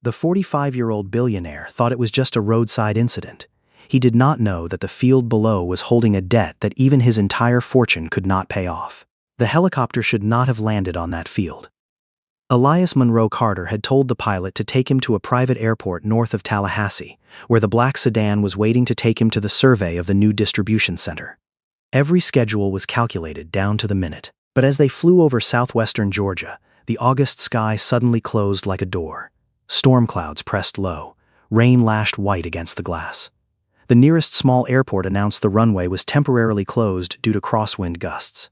The 45-year-old billionaire thought it was just a roadside incident. He did not know that the field below was holding a debt that even his entire fortune could not pay off. The helicopter should not have landed on that field. Elias Monroe Carter had told the pilot to take him to a private airport north of Tallahassee, where the black sedan was waiting to take him to the survey of the new distribution center. Every schedule was calculated down to the minute. But as they flew over southwestern Georgia, the August sky suddenly closed like a door. Storm clouds pressed low. Rain lashed white against the glass. The nearest small airport announced the runway was temporarily closed due to crosswind gusts.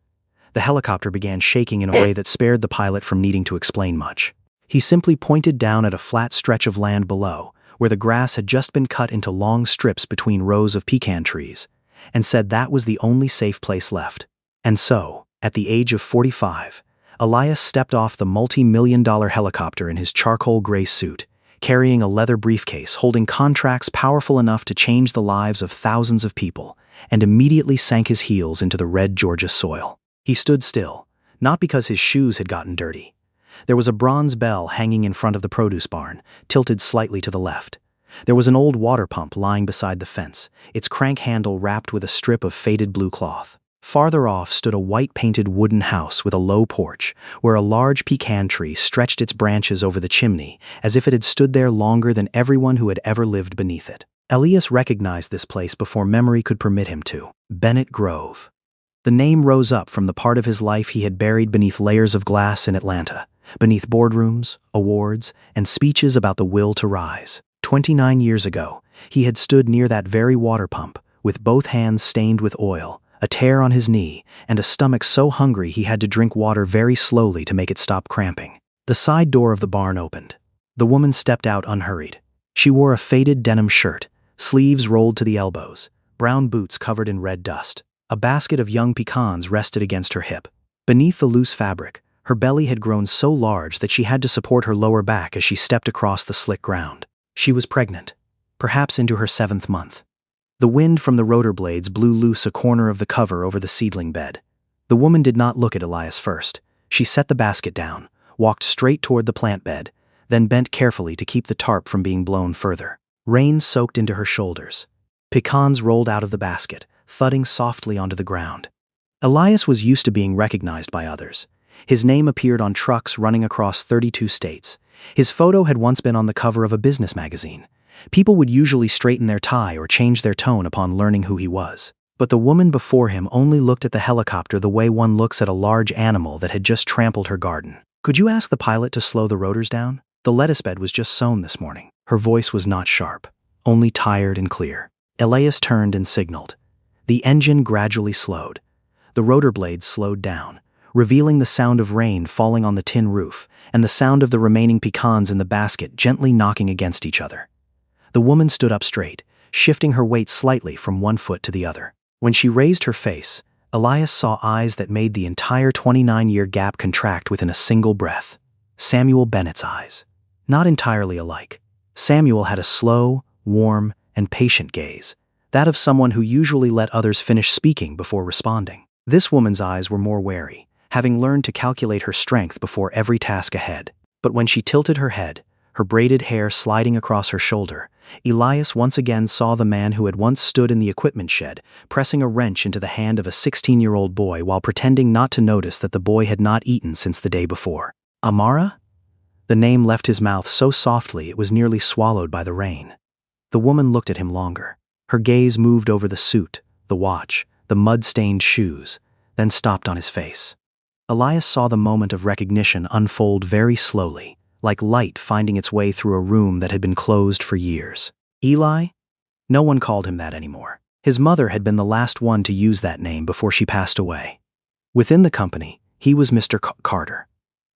The helicopter began shaking in a way that spared the pilot from needing to explain much. He simply pointed down at a flat stretch of land below, where the grass had just been cut into long strips between rows of pecan trees, and said that was the only safe place left. And so, at the age of 45, Elias stepped off the multi-million-dollar helicopter in his charcoal gray suit, carrying a leather briefcase holding contracts powerful enough to change the lives of thousands of people, and immediately sank his heels into the red Georgia soil. He stood still, not because his shoes had gotten dirty. There was a bronze bell hanging in front of the produce barn, tilted slightly to the left. There was an old water pump lying beside the fence, its crank handle wrapped with a strip of faded blue cloth. Farther off stood a white-painted wooden house with a low porch, where a large pecan tree stretched its branches over the chimney, as if it had stood there longer than everyone who had ever lived beneath it. Elias recognized this place before memory could permit him to. Bennett Grove. The name rose up from the part of his life he had buried beneath layers of glass in Atlanta, beneath boardrooms, awards, and speeches about the will to rise. 29 years ago, he had stood near that very water pump, with both hands stained with oil, a tear on his knee, and a stomach so hungry he had to drink water very slowly to make it stop cramping. The side door of the barn opened. The woman stepped out unhurried. She wore a faded denim shirt, sleeves rolled to the elbows, brown boots covered in red dust. A basket of young pecans rested against her hip. Beneath the loose fabric, her belly had grown so large that she had to support her lower back as she stepped across the slick ground. She was pregnant, perhaps into her 7th month. The wind from the rotor blades blew loose a corner of the cover over the seedling bed. The woman did not look at Elias first. She set the basket down, walked straight toward the plant bed, then bent carefully to keep the tarp from being blown further. Rain soaked into her shoulders. Pecans rolled out of the basket, thudding softly onto the ground. Elias was used to being recognized by others. His name appeared on trucks running across 32 states. His photo had once been on the cover of a business magazine. People would usually straighten their tie or change their tone upon learning who he was. But the woman before him only looked at the helicopter the way one looks at a large animal that had just trampled her garden. "Could you ask the pilot to slow the rotors down? The lettuce bed was just sown this morning." Her voice was not sharp, only tired and clear. Elias turned and signaled. The engine gradually slowed. The rotor blades slowed down, revealing the sound of rain falling on the tin roof and the sound of the remaining pecans in the basket gently knocking against each other. The woman stood up straight, shifting her weight slightly from one foot to the other. When she raised her face, Elias saw eyes that made the entire 29-year gap contract within a single breath. Samuel Bennett's eyes. Not entirely alike. Samuel had a slow, warm, and patient gaze, that of someone who usually let others finish speaking before responding. This woman's eyes were more wary, having learned to calculate her strength before every task ahead. But when she tilted her head, her braided hair sliding across her shoulder, Elias once again saw the man who had once stood in the equipment shed, pressing a wrench into the hand of a 16-year-old boy while pretending not to notice that the boy had not eaten since the day before. Amara? The name left his mouth so softly it was nearly swallowed by the rain. The woman looked at him longer. Her gaze moved over the suit, the watch, the mud-stained shoes, then stopped on his face. Elias saw the moment of recognition unfold very slowly, like light finding its way through a room that had been closed for years. Eli? No one called him that anymore. His mother had been the last one to use that name before she passed away. Within the company, he was Mr. Carter.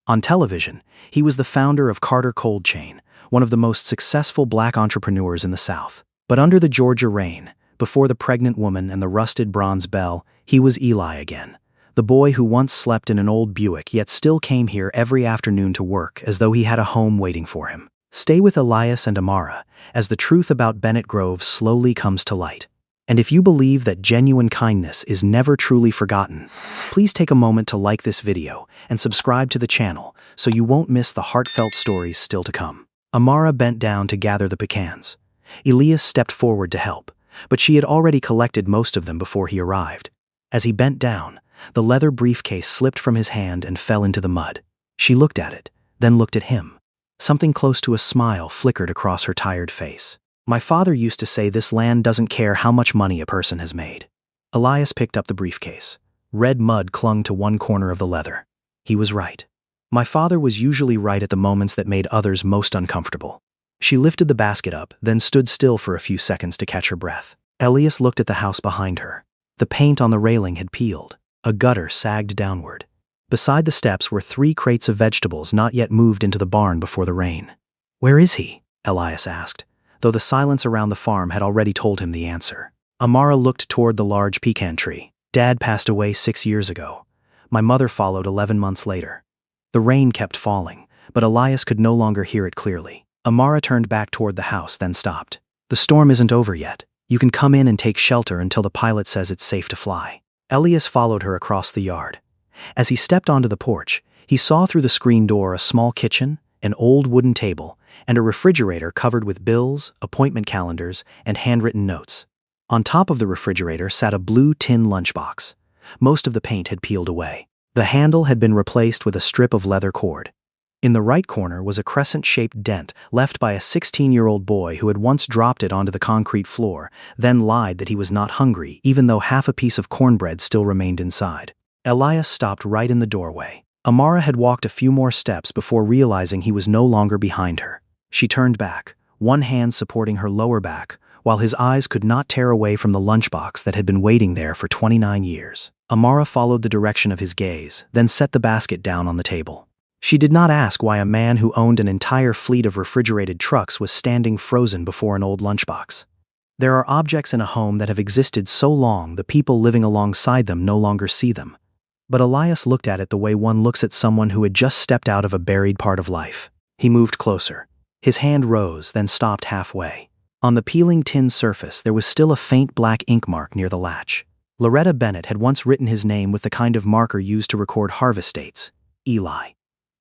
On television, he was the founder of Carter Cold Chain, one of the most successful black entrepreneurs in the South. But under the Georgia rain, before the pregnant woman and the rusted bronze bell, he was Eli again, the boy who once slept in an old Buick yet still came here every afternoon to work as though he had a home waiting for him. Stay with Elias and Amara as the truth about Bennett Grove slowly comes to light. And if you believe that genuine kindness is never truly forgotten, please take a moment to like this video and subscribe to the channel so you won't miss the heartfelt stories still to come. Amara bent down to gather the pecans. Elias stepped forward to help, but she had already collected most of them before he arrived. As he bent down, the leather briefcase slipped from his hand and fell into the mud. She looked at it, then looked at him. Something close to a smile flickered across her tired face. My father used to say this land doesn't care how much money a person has made. Elias picked up the briefcase. Red mud clung to one corner of the leather. He was right. My father was usually right at the moments that made others most uncomfortable. She lifted the basket up, then stood still for a few seconds to catch her breath. Elias looked at the house behind her. The paint on the railing had peeled. A gutter sagged downward. Beside the steps were 3 crates of vegetables not yet moved into the barn before the rain. "Where is he?" Elias asked, though the silence around the farm had already told him the answer. Amara looked toward the large pecan tree. "Dad passed away 6 years ago. My mother followed 11 months later." The rain kept falling, but Elias could no longer hear it clearly. Amara turned back toward the house, then stopped. "The storm isn't over yet. You can come in and take shelter until the pilot says it's safe to fly." Elias followed her across the yard. As he stepped onto the porch, he saw through the screen door a small kitchen, an old wooden table, and a refrigerator covered with bills, appointment calendars, and handwritten notes. On top of the refrigerator sat a blue tin lunchbox. Most of the paint had peeled away. The handle had been replaced with a strip of leather cord. In the right corner was a crescent-shaped dent left by a 16-year-old boy who had once dropped it onto the concrete floor, then lied that he was not hungry even though half a piece of cornbread still remained inside. Elias stopped right in the doorway. Amara had walked a few more steps before realizing he was no longer behind her. She turned back, one hand supporting her lower back, while his eyes could not tear away from the lunchbox that had been waiting there for 29 years. Amara followed the direction of his gaze, then set the basket down on the table. She did not ask why a man who owned an entire fleet of refrigerated trucks was standing frozen before an old lunchbox. There are objects in a home that have existed so long the people living alongside them no longer see them. But Elias looked at it the way one looks at someone who had just stepped out of a buried part of life. He moved closer. His hand rose, then stopped halfway. On the peeling tin surface, there was still a faint black ink mark near the latch. Loretta Bennett had once written his name with the kind of marker used to record harvest dates: Eli.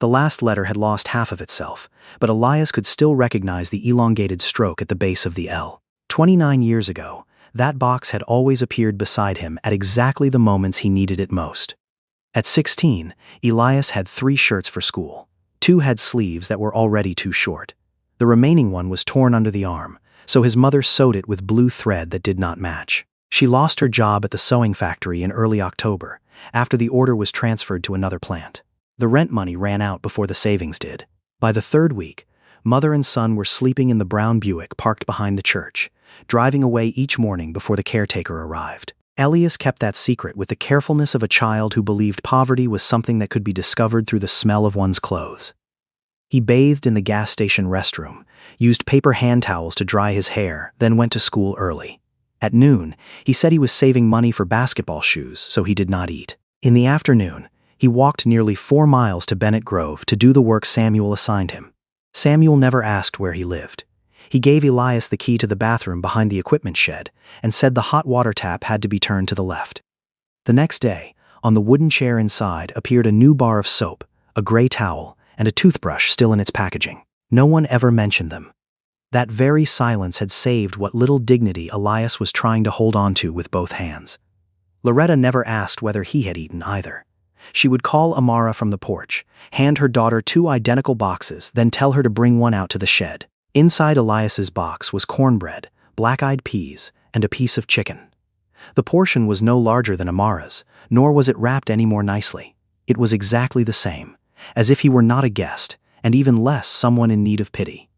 The last letter had lost half of itself, but Elias could still recognize the elongated stroke at the base of the L. 29 years ago, that box had always appeared beside him at exactly the moments he needed it most. At 16, Elias had 3 shirts for school. 2 had sleeves that were already too short. The remaining one was torn under the arm, so his mother sewed it with blue thread that did not match. She lost her job at the sewing factory in early October, after the order was transferred to another plant. The rent money ran out before the savings did. By the 3rd week, mother and son were sleeping in the brown Buick parked behind the church, driving away each morning before the caretaker arrived. Elias kept that secret with the carefulness of a child who believed poverty was something that could be discovered through the smell of one's clothes. He bathed in the gas station restroom, used paper hand towels to dry his hair, then went to school early. At noon, he said he was saving money for basketball shoes, so he did not eat. In the afternoon, he walked nearly 4 miles to Bennett Grove to do the work Samuel assigned him. Samuel never asked where he lived. He gave Elias the key to the bathroom behind the equipment shed and said the hot water tap had to be turned to the left. The next day, on the wooden chair inside appeared a new bar of soap, a gray towel, and a toothbrush still in its packaging. No one ever mentioned them. That very silence had saved what little dignity Elias was trying to hold on to with both hands. Loretta never asked whether he had eaten either. She would call Amara from the porch, hand her daughter 2 identical boxes, then tell her to bring one out to the shed. Inside Elias's box was cornbread, black-eyed peas, and a piece of chicken. The portion was no larger than Amara's, nor was it wrapped any more nicely. It was exactly the same, as if he were not a guest, and even less someone in need of pity.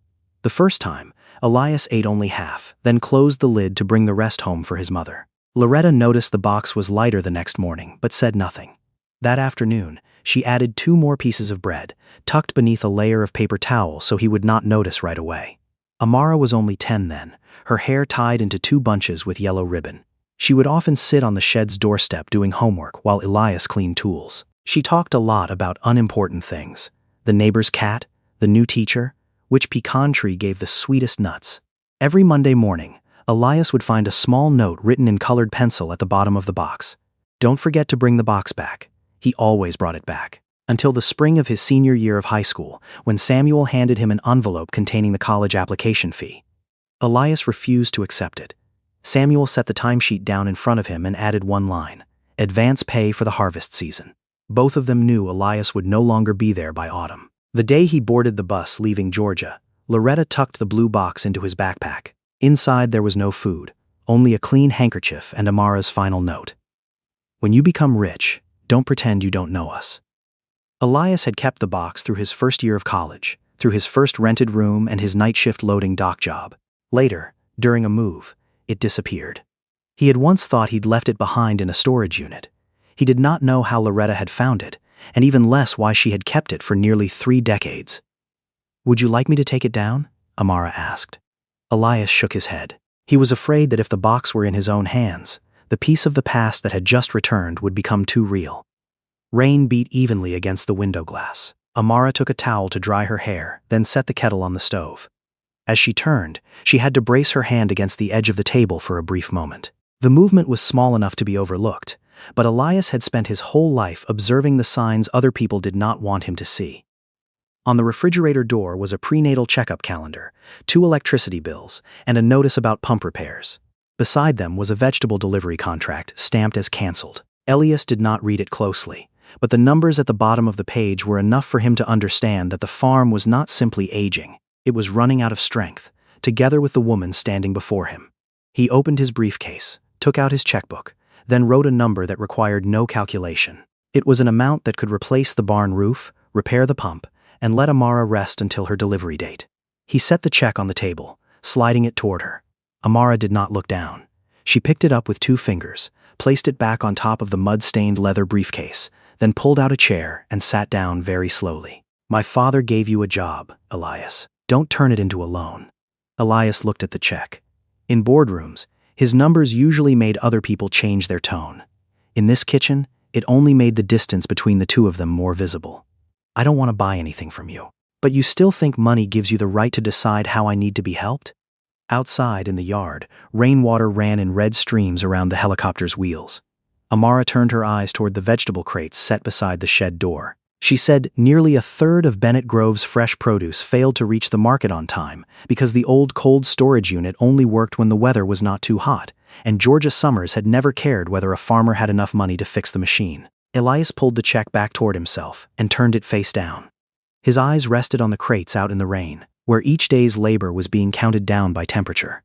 The first time, Elias ate only half, then closed the lid to bring the rest home for his mother. Loretta noticed the box was lighter the next morning, but said nothing. That afternoon, she added 2 more pieces of bread, tucked beneath a layer of paper towel so he would not notice right away. Amara was only 10 then, her hair tied into 2 bunches with yellow ribbon. She would often sit on the shed's doorstep doing homework while Elias cleaned tools. She talked a lot about unimportant things: the neighbor's cat, the new teacher, which pecan tree gave the sweetest nuts. Every Monday morning, Elias would find a small note written in colored pencil at the bottom of the box. "Don't forget to bring the box back." He always brought it back. until the spring of his senior year of high school, when Samuel handed him an envelope containing the college application fee. Elias refused to accept it. Samuel set the timesheet down in front of him and added one line: advance pay for the harvest season. Both of them knew Elias would no longer be there by autumn. The day he boarded the bus leaving Georgia, Loretta tucked the blue box into his backpack. Inside there was no food, only a clean handkerchief and Amara's final note. When you become rich, don't pretend you don't know us. Elias had kept the box through his first year of college, through his first rented room and his night shift loading dock job. Later, during a move, it disappeared. He had once thought he'd left it behind in a storage unit. He did not know how Loretta had found it, and even less why she had kept it for nearly 3 decades. Would you like me to take it down? Amara asked. Elias shook his head. He was afraid that if the box were in his own hands, the piece of the past that had just returned would become too real. Rain beat evenly against the window glass. Amara took a towel to dry her hair, then set the kettle on the stove. As she turned, she had to brace her hand against the edge of the table for a brief moment. The movement was small enough to be overlooked, but Elias had spent his whole life observing the signs other people did not want him to see. On the refrigerator door was a prenatal checkup calendar, 2 electricity bills, and a notice about pump repairs. Beside them was a vegetable delivery contract stamped as canceled. Elias did not read it closely, but the numbers at the bottom of the page were enough for him to understand that the farm was not simply aging, it was running out of strength, together with the woman standing before him. He opened his briefcase, took out his checkbook, then wrote a number that required no calculation. It was an amount that could replace the barn roof, repair the pump, and let Amara rest until her delivery date. He set the check on the table, sliding it toward her. Amara did not look down. She picked it up with 2 fingers, placed it back on top of the mud-stained leather briefcase, then pulled out a chair and sat down very slowly. My father gave you a job, Elias. Don't turn it into a loan. Elias looked at the check. In boardrooms, his numbers usually made other people change their tone. In this kitchen, it only made the distance between the two of them more visible. I don't want to buy anything from you, but you still think money gives you the right to decide how I need to be helped? Outside in the yard, rainwater ran in red streams around the helicopter's wheels. Amara turned her eyes toward the vegetable crates set beside the shed door. She said nearly a third of Bennett Grove's fresh produce failed to reach the market on time because the old cold storage unit only worked when the weather was not too hot, and Georgia summers had never cared whether a farmer had enough money to fix the machine. Elias pulled the check back toward himself and turned it face down. His eyes rested on the crates out in the rain, where each day's labor was being counted down by temperature.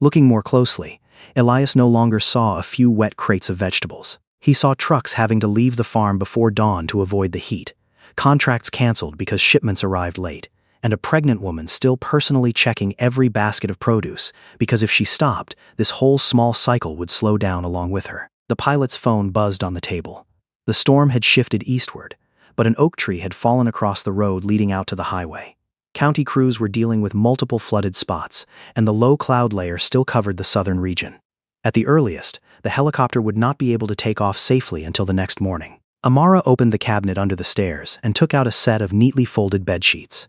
Looking more closely, Elias no longer saw a few wet crates of vegetables. He saw trucks having to leave the farm before dawn to avoid the heat, contracts canceled because shipments arrived late, and a pregnant woman still personally checking every basket of produce because if she stopped, this whole small cycle would slow down along with her. The pilot's phone buzzed on the table. The storm had shifted eastward, but an oak tree had fallen across the road leading out to the highway. County crews were dealing with multiple flooded spots, and the low cloud layer still covered the southern region. At the earliest, the helicopter would not be able to take off safely until the next morning. Amara opened the cabinet under the stairs and took out a set of neatly folded bedsheets.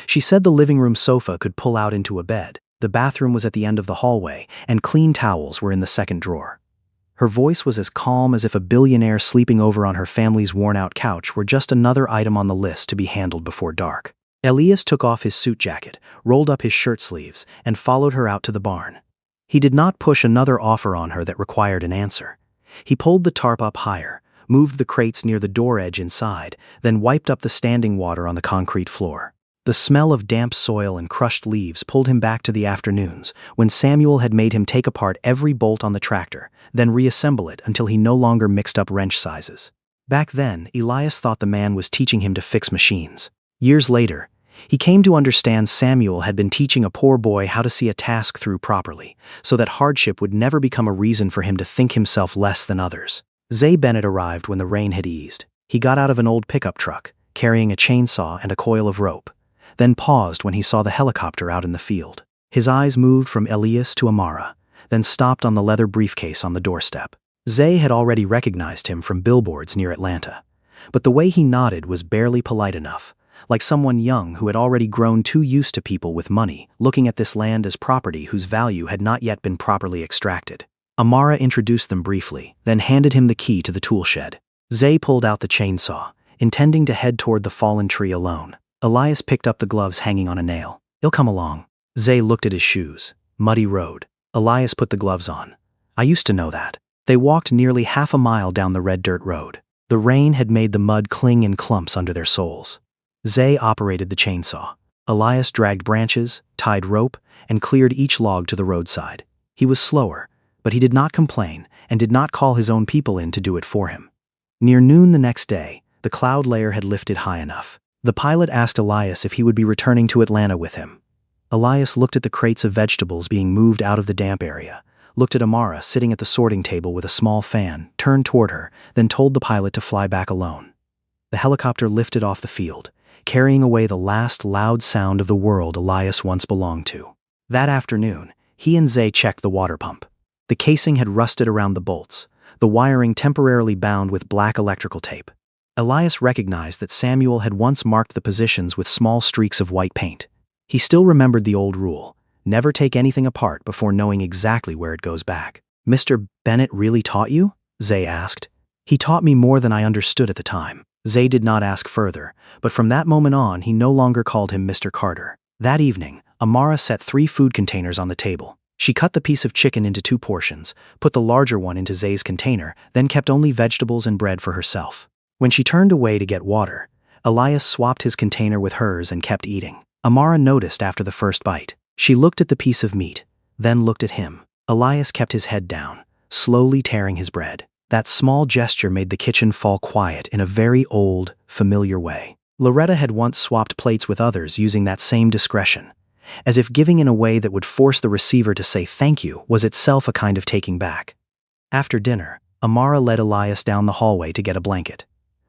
She said the living room sofa could pull out into a bed, the bathroom was at the end of the hallway, and clean towels were in the second drawer. Her voice was as calm as if a billionaire sleeping over on her family's worn-out couch were just another item on the list to be handled before dark. Elias took off his suit jacket, rolled up his shirt sleeves, and followed her out to the barn. He did not push another offer on her that required an answer. He pulled the tarp up higher, moved the crates near the door edge inside, then wiped up the standing water on the concrete floor. The smell of damp soil and crushed leaves pulled him back to the afternoons, when Samuel had made him take apart every bolt on the tractor, then reassemble it until he no longer mixed up wrench sizes. Back then, Elias thought the man was teaching him to fix machines. Years later, he came to understand Samuel had been teaching a poor boy how to see a task through properly, so that hardship would never become a reason for him to think himself less than others. Zay Bennett arrived when the rain had eased. He got out of an old pickup truck, carrying a chainsaw and a coil of rope, then paused when he saw the helicopter out in the field. His eyes moved from Elias to Amara, then stopped on the leather briefcase on the doorstep. Zay had already recognized him from billboards near Atlanta, but the way he nodded was barely polite enough, like someone young who had already grown too used to people with money looking at this land as property whose value had not yet been properly extracted. Amara introduced them briefly, then handed him the key to the tool shed. Zay pulled out the chainsaw, intending to head toward the fallen tree alone. Elias picked up the gloves hanging on a nail. "He'll come along." Zay looked at his shoes. Muddy road. Elias put the gloves on. "I used to know that." They walked nearly half a mile down the red dirt road. The rain had made the mud cling in clumps under their soles. Zay operated the chainsaw. Elias dragged branches, tied rope, and cleared each log to the roadside. He was slower, but he did not complain and did not call his own people in to do it for him. Near noon the next day, the cloud layer had lifted high enough. The pilot asked Elias if he would be returning to Atlanta with him. Elias looked at the crates of vegetables being moved out of the damp area, looked at Amara sitting at the sorting table with a small fan, turned toward her, then told the pilot to fly back alone. The helicopter lifted off the field, carrying away the last loud sound of the world Elias once belonged to. That afternoon, he and Zay checked the water pump. The casing had rusted around the bolts, the wiring temporarily bound with black electrical tape. Elias recognized that Samuel had once marked the positions with small streaks of white paint. He still remembered the old rule: never take anything apart before knowing exactly where it goes back. "Mr. Bennett really taught you?" Zay asked. "He taught me more than I understood at the time." Zay did not ask further, but from that moment on he no longer called him Mr. Carter. That evening, Amara set 3 food containers on the table. She cut the piece of chicken into 2 portions, put the larger one into Zay's container, then kept only vegetables and bread for herself. When she turned away to get water, Elias swapped his container with hers and kept eating. Amara noticed after the first bite. She looked at the piece of meat, then looked at him. Elias kept his head down, slowly tearing his bread. That small gesture made the kitchen fall quiet in a very old, familiar way. Loretta had once swapped plates with others using that same discretion, as if giving in a way that would force the receiver to say thank you was itself a kind of taking back. After dinner, Amara led Elias down the hallway to get a blanket.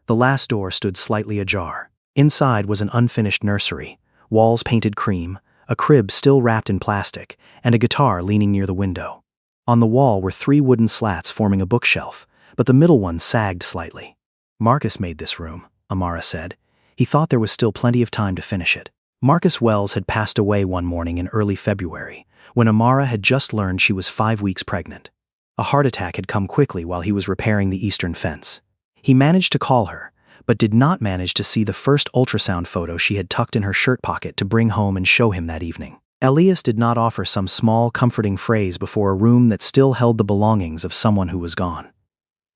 The last door stood slightly ajar. Inside was an unfinished nursery, walls painted cream, a crib still wrapped in plastic, and a guitar leaning near the window. On the wall were 3 wooden slats forming a bookshelf, but the middle one sagged slightly. "Marcus made this room," Amara said. "He thought there was still plenty of time to finish it." Marcus Wells had passed away one morning in early February, when Amara had just learned she was 5 weeks pregnant. A heart attack had come quickly while he was repairing the eastern fence. He managed to call her, but did not manage to see the first ultrasound photo she had tucked in her shirt pocket to bring home and show him that evening. Elias did not offer some small, comforting phrase before a room that still held the belongings of someone who was gone.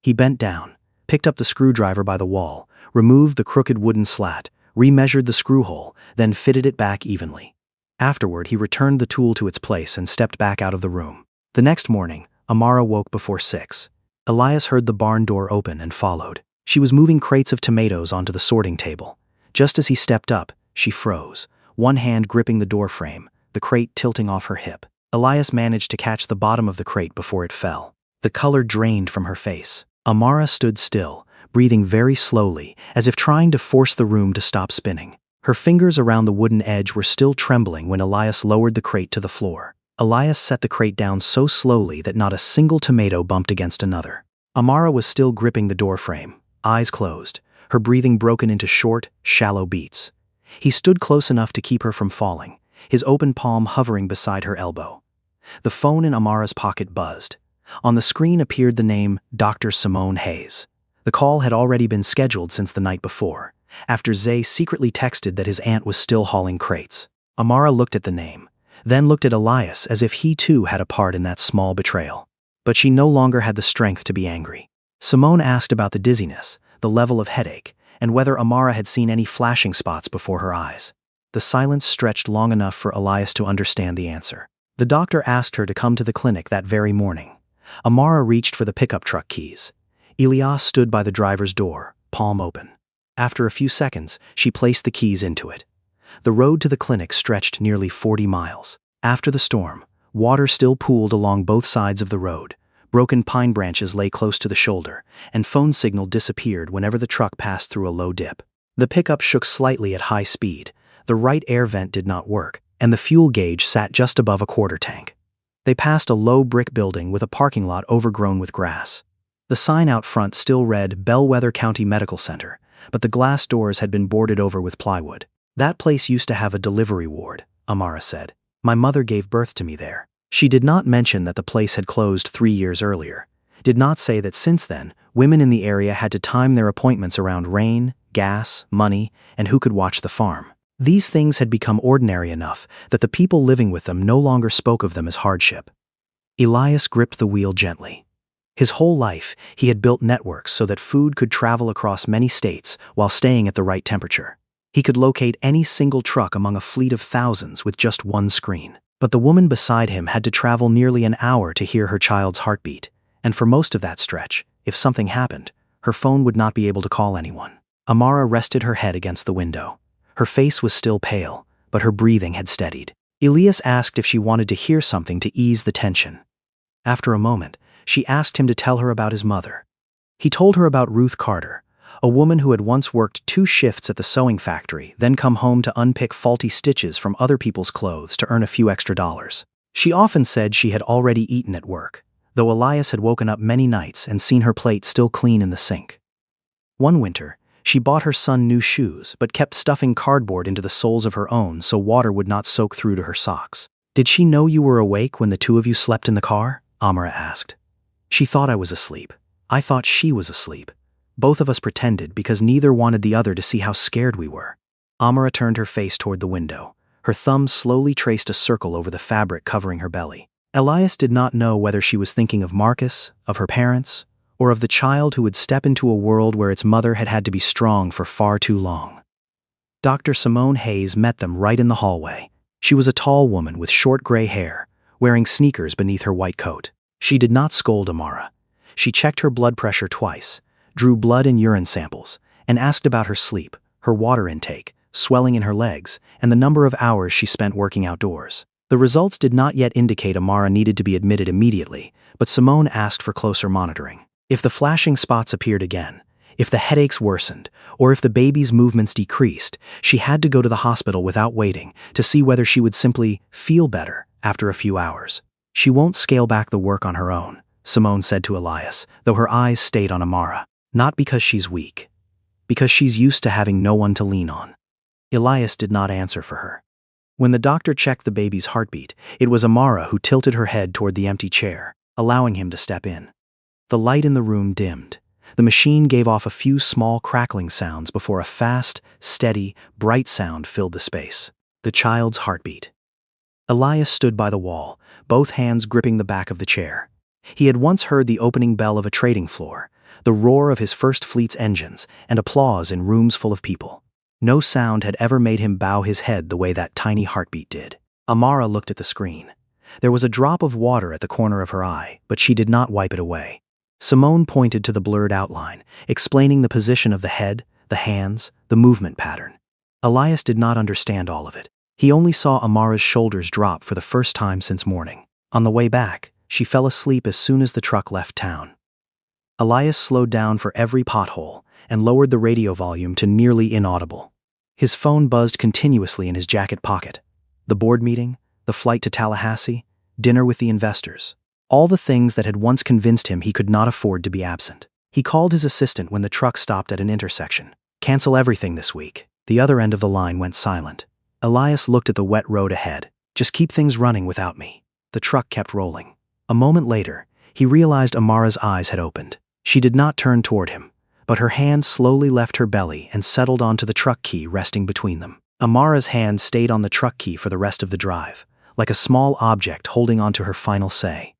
He bent down, picked up the screwdriver by the wall, removed the crooked wooden slat, remeasured the screw hole, then fitted it back evenly. Afterward, he returned the tool to its place and stepped back out of the room. The next morning, Amara woke before 6. Elias heard the barn door open and followed. She was moving crates of tomatoes onto the sorting table. Just as he stepped up, she froze, one hand gripping the door frame, the crate tilting off her hip. Elias managed to catch the bottom of the crate before it fell. The color drained from her face. Amara stood still, breathing very slowly, as if trying to force the room to stop spinning. Her fingers around the wooden edge were still trembling when Elias lowered the crate to the floor. Elias set the crate down so slowly that not a single tomato bumped against another. Amara was still gripping the door frame, eyes closed, her breathing broken into short, shallow beats. He stood close enough to keep her from falling, his open palm hovering beside her elbow. The phone in Amara's pocket buzzed. On the screen appeared the name Dr. Simone Hayes. The call had already been scheduled since the night before, after Zay secretly texted that his aunt was still hauling crates. Amara looked at the name, then looked at Elias as if he too had a part in that small betrayal. But she no longer had the strength to be angry. Simone asked about the dizziness, the level of headache, and whether Amara had seen any flashing spots before her eyes. The silence stretched long enough for Elias to understand the answer. The doctor asked her to come to the clinic that very morning. Amara reached for the pickup truck keys. Elias stood by the driver's door, palm open. After a few seconds, she placed the keys into it. The road to the clinic stretched nearly 40 miles. After the storm, water still pooled along both sides of the road. Broken pine branches lay close to the shoulder, and phone signal disappeared whenever the truck passed through a low dip. The pickup shook slightly at high speed, the right air vent did not work, and the fuel gauge sat just above a quarter tank. They passed a low brick building with a parking lot overgrown with grass. The sign out front still read Bellwether County Medical Center, but the glass doors had been boarded over with plywood. "That place used to have a delivery ward," Amara said. "My mother gave birth to me there." She did not mention that the place had closed 3 years earlier, did not say that since then, women in the area had to time their appointments around rain, gas, money, and who could watch the farm. These things had become ordinary enough that the people living with them no longer spoke of them as hardship. Elias gripped the wheel gently. His whole life, he had built networks so that food could travel across many states while staying at the right temperature. He could locate any single truck among a fleet of thousands with just one screen. But the woman beside him had to travel nearly an hour to hear her child's heartbeat, and for most of that stretch, if something happened, her phone would not be able to call anyone. Amara rested her head against the window. Her face was still pale, but her breathing had steadied. Elias asked if she wanted to hear something to ease the tension. After a moment, she asked him to tell her about his mother. He told her about Ruth Carter, a woman who had once worked 2 shifts at the sewing factory, then come home to unpick faulty stitches from other people's clothes to earn a few extra dollars. She often said she had already eaten at work, though Elias had woken up many nights and seen her plate still clean in the sink. One winter, she bought her son new shoes but kept stuffing cardboard into the soles of her own so water would not soak through to her socks. "Did she know you were awake when the 2 of you slept in the car?" Amara asked. "She thought I was asleep. I thought she was asleep. Both of us pretended because neither wanted the other to see how scared we were." Amara turned her face toward the window. Her thumb slowly traced a circle over the fabric covering her belly. Elias did not know whether she was thinking of Marcus, of her parents, or of the child who would step into a world where its mother had had to be strong for far too long. Dr. Simone Hayes met them right in the hallway. She was a tall woman with short gray hair, wearing sneakers beneath her white coat. She did not scold Amara. She checked her blood pressure twice, drew blood and urine samples, and asked about her sleep, her water intake, swelling in her legs, and the number of hours she spent working outdoors. The results did not yet indicate Amara needed to be admitted immediately, but Simone asked for closer monitoring. If the flashing spots appeared again, if the headaches worsened, or if the baby's movements decreased, she had to go to the hospital without waiting to see whether she would simply feel better after a few hours. "She won't scale back the work on her own," Simone said to Elias, though her eyes stayed on Amara. "Not because she's weak. Because she's used to having no one to lean on." Elias did not answer for her. When the doctor checked the baby's heartbeat, it was Amara who tilted her head toward the empty chair, allowing him to step in. The light in the room dimmed. The machine gave off a few small crackling sounds before a fast, steady, bright sound filled the space. The child's heartbeat. Elias stood by the wall, both hands gripping the back of the chair. He had once heard the opening bell of a trading floor, the roar of his first fleet's engines, and applause in rooms full of people. No sound had ever made him bow his head the way that tiny heartbeat did. Amara looked at the screen. There was a drop of water at the corner of her eye, but she did not wipe it away. Simone pointed to the blurred outline, explaining the position of the head, the hands, the movement pattern. Elias did not understand all of it. He only saw Amara's shoulders drop for the first time since morning. On the way back, she fell asleep as soon as the truck left town. Elias slowed down for every pothole and lowered the radio volume to nearly inaudible. His phone buzzed continuously in his jacket pocket. The board meeting, the flight to Tallahassee, dinner with the investors. All the things that had once convinced him he could not afford to be absent. He called his assistant when the truck stopped at an intersection. "Cancel everything this week." The other end of the line went silent. Elias looked at the wet road ahead. "Just keep things running without me." The truck kept rolling. A moment later, he realized Amara's eyes had opened. She did not turn toward him, but her hand slowly left her belly and settled onto the truck key resting between them. Amara's hand stayed on the truck key for the rest of the drive, like a small object holding onto her final say.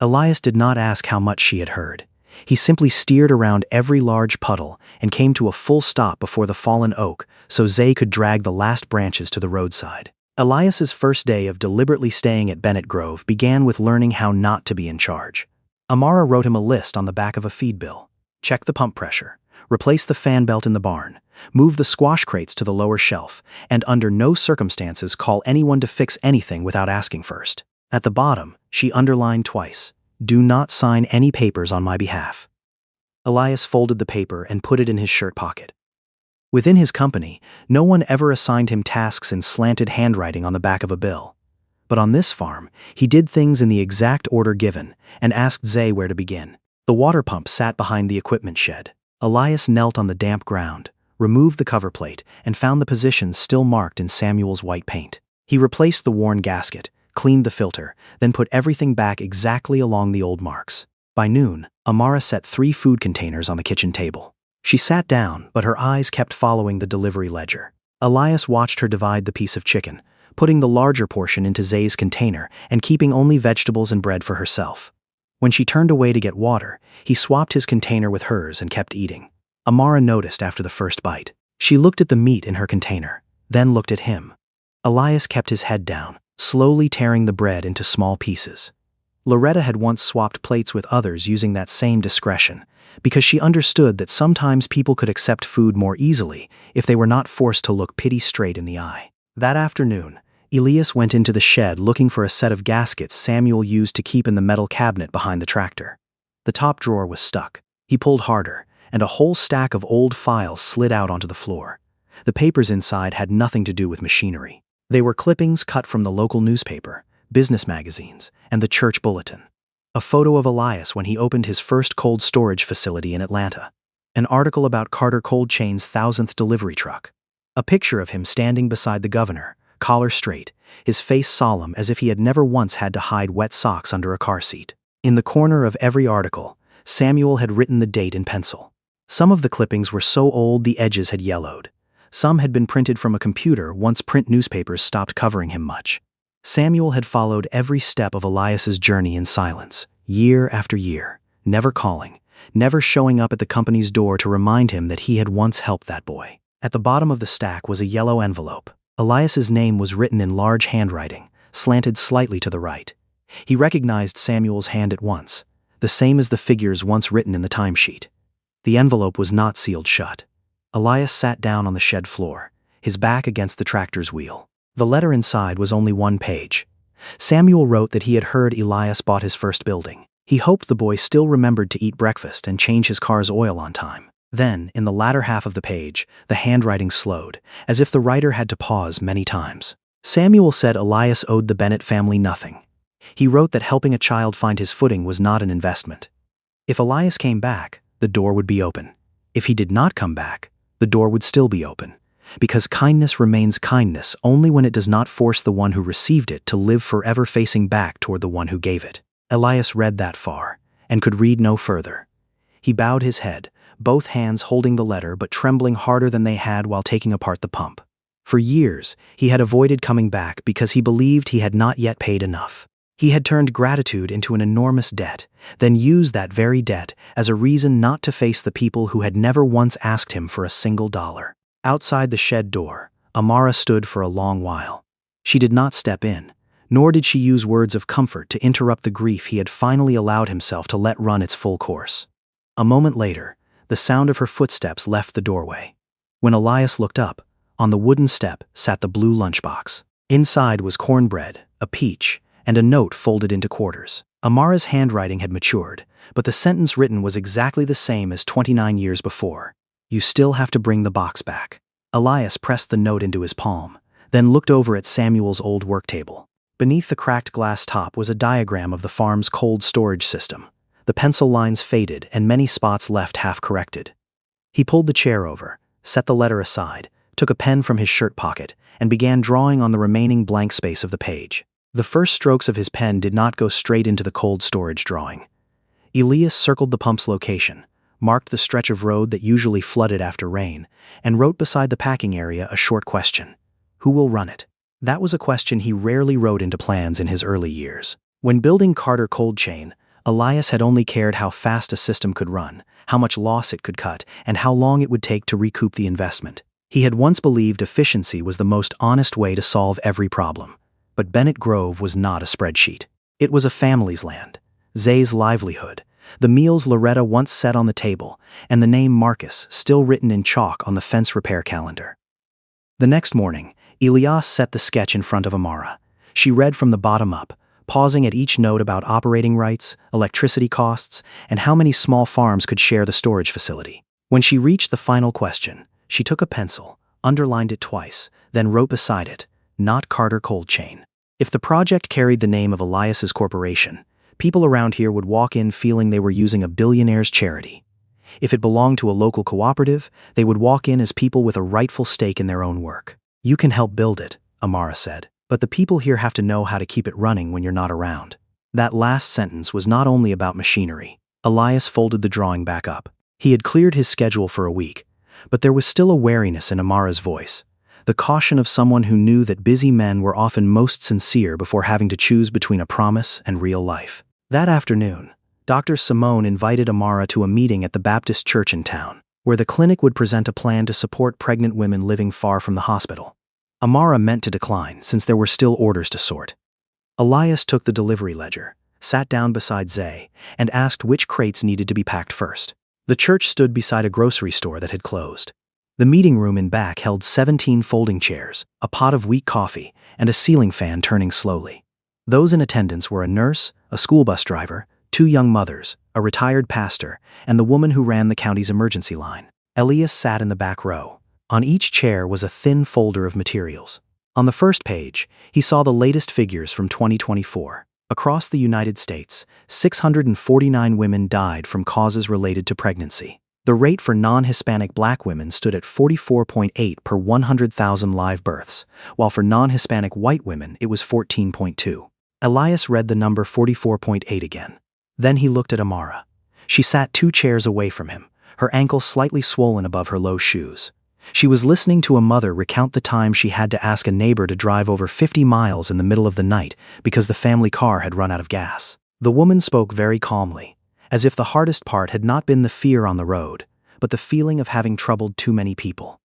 Elias did not ask how much she had heard. He simply steered around every large puddle and came to a full stop before the fallen oak so Zay could drag the last branches to the roadside. Elias's first day of deliberately staying at Bennett Grove began with learning how not to be in charge. Amara wrote him a list on the back of a feed bill. Check the pump pressure, replace the fan belt in the barn, move the squash crates to the lower shelf, and under no circumstances call anyone to fix anything without asking first. At the bottom, she underlined twice, "Do not sign any papers on my behalf." Elias folded the paper and put it in his shirt pocket. Within his company, no one ever assigned him tasks in slanted handwriting on the back of a bill. But on this farm, he did things in the exact order given and asked Zay where to begin. The water pump sat behind the equipment shed. Elias knelt on the damp ground, removed the cover plate, and found the positions still marked in Samuel's white paint. He replaced the worn gasket, cleaned the filter, then put everything back exactly along the old marks. By noon, Amara set 3 food containers on the kitchen table. She sat down, but her eyes kept following the delivery ledger. Elias watched her divide the piece of chicken, putting the larger portion into Zay's container and keeping only vegetables and bread for herself. When she turned away to get water, he swapped his container with hers and kept eating. Amara noticed after the first bite. She looked at the meat in her container, then looked at him. Elias kept his head down, slowly tearing the bread into small pieces. Loretta had once swapped plates with others using that same discretion, because she understood that sometimes people could accept food more easily if they were not forced to look pity straight in the eye. That afternoon, Elias went into the shed looking for a set of gaskets Samuel used to keep in the metal cabinet behind the tractor. The top drawer was stuck. He pulled harder, and a whole stack of old files slid out onto the floor. The papers inside had nothing to do with machinery. They were clippings cut from the local newspaper, business magazines, and the church bulletin. A photo of Elias when he opened his first cold storage facility in Atlanta. An article about Carter Cold Chain's 1,000th delivery truck. A picture of him standing beside the governor, collar straight, his face solemn as if he had never once had to hide wet socks under a car seat. In the corner of every article, Samuel had written the date in pencil. Some of the clippings were so old the edges had yellowed. Some had been printed from a computer once print newspapers stopped covering him much. Samuel had followed every step of Elias's journey in silence, year after year, never calling, never showing up at the company's door to remind him that he had once helped that boy. At the bottom of the stack was a yellow envelope. Elias's name was written in large handwriting, slanted slightly to the right. He recognized Samuel's hand at once, the same as the figures once written in the timesheet. The envelope was not sealed shut. Elias sat down on the shed floor, his back against the tractor's wheel. The letter inside was only one page. Samuel wrote that he had heard Elias bought his first building. He hoped the boy still remembered to eat breakfast and change his car's oil on time. Then, in the latter half of the page, the handwriting slowed, as if the writer had to pause many times. Samuel said Elias owed the Bennett family nothing. He wrote that helping a child find his footing was not an investment. If Elias came back, the door would be open. If he did not come back, the door would still be open. Because kindness remains kindness only when it does not force the one who received it to live forever facing back toward the one who gave it. Elias read that far, and could read no further. He bowed his head, both hands holding the letter but trembling harder than they had while taking apart the pump. For years, he had avoided coming back because he believed he had not yet paid enough. He had turned gratitude into an enormous debt, then used that very debt as a reason not to face the people who had never once asked him for a single dollar. Outside the shed door, Amara stood for a long while. She did not step in, nor did she use words of comfort to interrupt the grief he had finally allowed himself to let run its full course. A moment later, the sound of her footsteps left the doorway. When Elias looked up, on the wooden step sat the blue lunchbox. Inside was cornbread, a peach, and a note folded into quarters. Amara's handwriting had matured, but the sentence written was exactly the same as 29 years before. You still have to bring the box back. Elias pressed the note into his palm, then looked over at Samuel's old work table. Beneath the cracked glass top was a diagram of the farm's cold storage system. The pencil lines faded and many spots left half-corrected. He pulled the chair over, set the letter aside, took a pen from his shirt pocket, and began drawing on the remaining blank space of the page. The first strokes of his pen did not go straight into the cold storage drawing. Elias circled the pump's location, marked the stretch of road that usually flooded after rain, and wrote beside the packing area a short question. Who will run it? That was a question he rarely wrote into plans in his early years. When building Carter Cold Chain, Elias had only cared how fast a system could run, how much loss it could cut, and how long it would take to recoup the investment. He had once believed efficiency was the most honest way to solve every problem. But Bennett Grove was not a spreadsheet. It was a family's land, Zay's livelihood, the meals Loretta once set on the table, and the name Marcus still written in chalk on the fence repair calendar. The next morning, Elias set the sketch in front of Amara. She read from the bottom up, pausing at each note about operating rights, electricity costs, and how many small farms could share the storage facility. When she reached the final question, she took a pencil, underlined it twice, then wrote beside it, "Not Carter Cold Chain." If the project carried the name of Elias's corporation, people around here would walk in feeling they were using a billionaire's charity. If it belonged to a local cooperative, they would walk in as people with a rightful stake in their own work. You can help build it, Amara said, but the people here have to know how to keep it running when you're not around. That last sentence was not only about machinery. Elias folded the drawing back up. He had cleared his schedule for a week, but there was still a wariness in Amara's voice, the caution of someone who knew that busy men were often most sincere before having to choose between a promise and real life. That afternoon, Dr. Simone invited Amara to a meeting at the Baptist church in town, where the clinic would present a plan to support pregnant women living far from the hospital. Amara meant to decline since there were still orders to sort. Elias took the delivery ledger, sat down beside Zay, and asked which crates needed to be packed first. The church stood beside a grocery store that had closed. The meeting room in back held 17 folding chairs, a pot of weak coffee, and a ceiling fan turning slowly. Those in attendance were a nurse, a school bus driver, 2 young mothers, a retired pastor, and the woman who ran the county's emergency line. Elias sat in the back row. On each chair was a thin folder of materials. On the first page, he saw the latest figures from 2024. Across the United States, 649 women died from causes related to pregnancy. The rate for non-Hispanic Black women stood at 44.8 per 100,000 live births, while for non-Hispanic white women it was 14.2. Elias read the number 44.8 again. Then he looked at Amara. She sat 2 chairs away from him, her ankles slightly swollen above her low shoes. She was listening to a mother recount the time she had to ask a neighbor to drive over 50 miles in the middle of the night because the family car had run out of gas. The woman spoke very calmly, as if the hardest part had not been the fear on the road, but the feeling of having troubled too many people.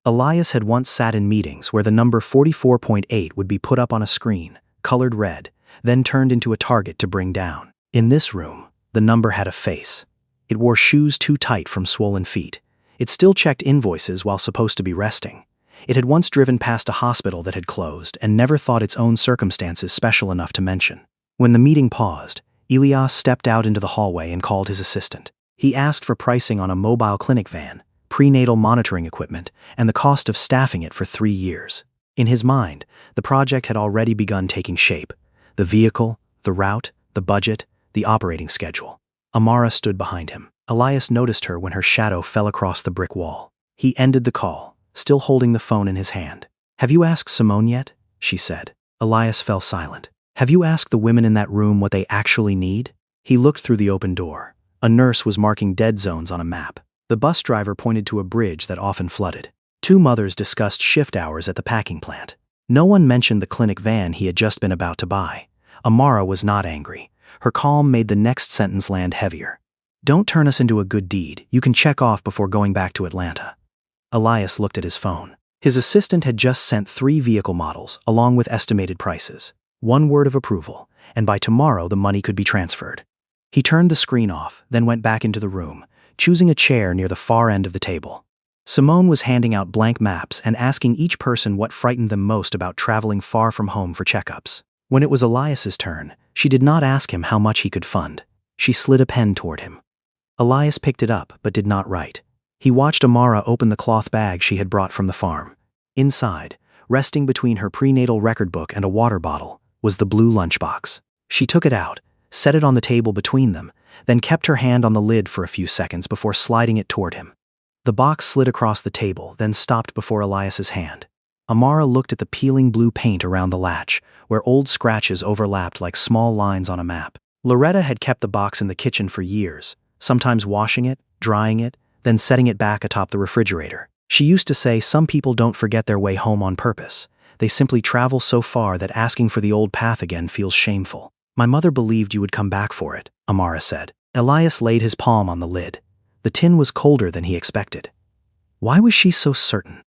Elias had once sat in meetings where the number 44.8 would be put up on a screen, colored red, then turned into a target to bring down. In this room, the number had a face. It wore shoes too tight from swollen feet. It still checked invoices while supposed to be resting. It had once driven past a hospital that had closed and never thought its own circumstances special enough to mention. When the meeting paused, Elias stepped out into the hallway and called his assistant. He asked for pricing on a mobile clinic van, prenatal monitoring equipment, and the cost of staffing it for 3 years. In his mind, the project had already begun taking shape. The vehicle, the route, the budget, the operating schedule. Amara stood behind him. Elias noticed her when her shadow fell across the brick wall. He ended the call, still holding the phone in his hand. "Have you asked Simone yet?" she said. Elias fell silent. "Have you asked the women in that room what they actually need?" He looked through the open door. A nurse was marking dead zones on a map. The bus driver pointed to a bridge that often flooded. 2 mothers discussed shift hours at the packing plant. No one mentioned the clinic van he had just been about to buy. Amara was not angry. Her calm made the next sentence land heavier. "Don't turn us into a good deed you can check off before going back to Atlanta." Elias looked at his phone. His assistant had just sent 3 vehicle models, along with estimated prices. 1 word of approval, and by tomorrow the money could be transferred. He turned the screen off, then went back into the room, choosing a chair near the far end of the table. Simone was handing out blank maps and asking each person what frightened them most about traveling far from home for checkups. When it was Elias's turn, she did not ask him how much he could fund. She slid a pen toward him. Elias picked it up but did not write. He watched Amara open the cloth bag she had brought from the farm. Inside, resting between her prenatal record book and a water bottle, was the blue lunchbox. She took it out, set it on the table between them, then kept her hand on the lid for a few seconds before sliding it toward him. The box slid across the table, then stopped before Elias's hand. Amara looked at the peeling blue paint around the latch, where old scratches overlapped like small lines on a map. Loretta had kept the box in the kitchen for years, sometimes washing it, drying it, then setting it back atop the refrigerator. She used to say some people don't forget their way home on purpose. They simply travel so far that asking for the old path again feels shameful. "My mother believed you would come back for it," Amara said. Elias laid his palm on the lid. The tin was colder than he expected. Why was she so certain?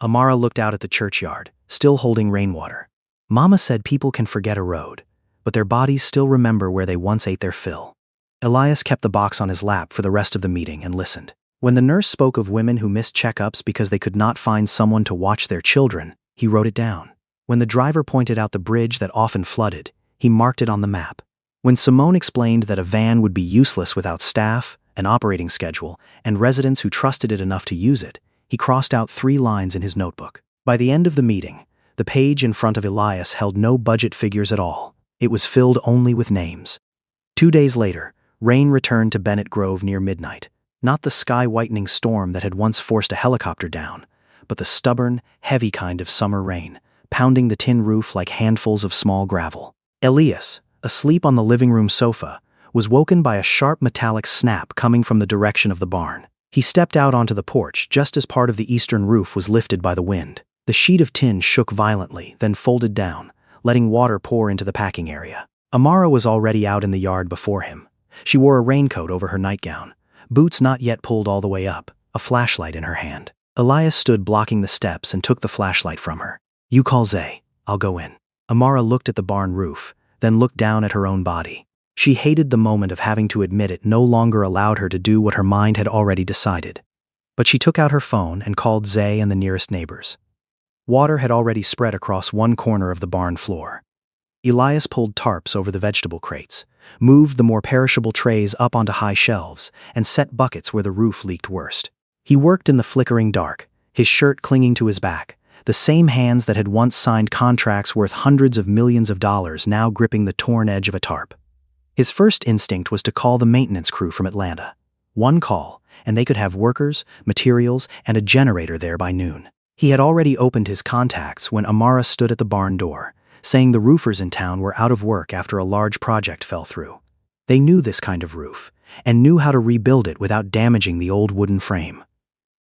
Amara looked out at the churchyard, still holding rainwater. Mama said people can forget a road, but their bodies still remember where they once ate their fill. Elias kept the box on his lap for the rest of the meeting and listened. When the nurse spoke of women who missed checkups because they could not find someone to watch their children, he wrote it down. When the driver pointed out the bridge that often flooded, he marked it on the map. When Simone explained that a van would be useless without staff, an operating schedule, and residents who trusted it enough to use it, he crossed out 3 lines in his notebook. By the end of the meeting, the page in front of Elias held no budget figures at all. It was filled only with names. 2 days later, rain returned to Bennett Grove near midnight. Not the sky-whitening storm that had once forced a helicopter down, but the stubborn, heavy kind of summer rain, pounding the tin roof like handfuls of small gravel. Elias, asleep on the living room sofa, was woken by a sharp metallic snap coming from the direction of the barn. He stepped out onto the porch just as part of the eastern roof was lifted by the wind. The sheet of tin shook violently, then folded down, letting water pour into the packing area. Amara was already out in the yard before him. She wore a raincoat over her nightgown, boots not yet pulled all the way up, a flashlight in her hand. Elias stood blocking the steps and took the flashlight from her. "You call Zay, I'll go in." Amara looked at the barn roof, then looked down at her own body. She hated the moment of having to admit it no longer allowed her to do what her mind had already decided. But she took out her phone and called Zay and the nearest neighbors. Water had already spread across one corner of the barn floor. Elias pulled tarps over the vegetable crates, moved the more perishable trays up onto high shelves, and set buckets where the roof leaked worst. He worked in the flickering dark, his shirt clinging to his back, the same hands that had once signed contracts worth hundreds of millions of dollars now gripping the torn edge of a tarp. His first instinct was to call the maintenance crew from Atlanta. One call, and they could have workers, materials, and a generator there by noon. He had already opened his contacts when Amara stood at the barn door, saying the roofers in town were out of work after a large project fell through. They knew this kind of roof, and knew how to rebuild it without damaging the old wooden frame.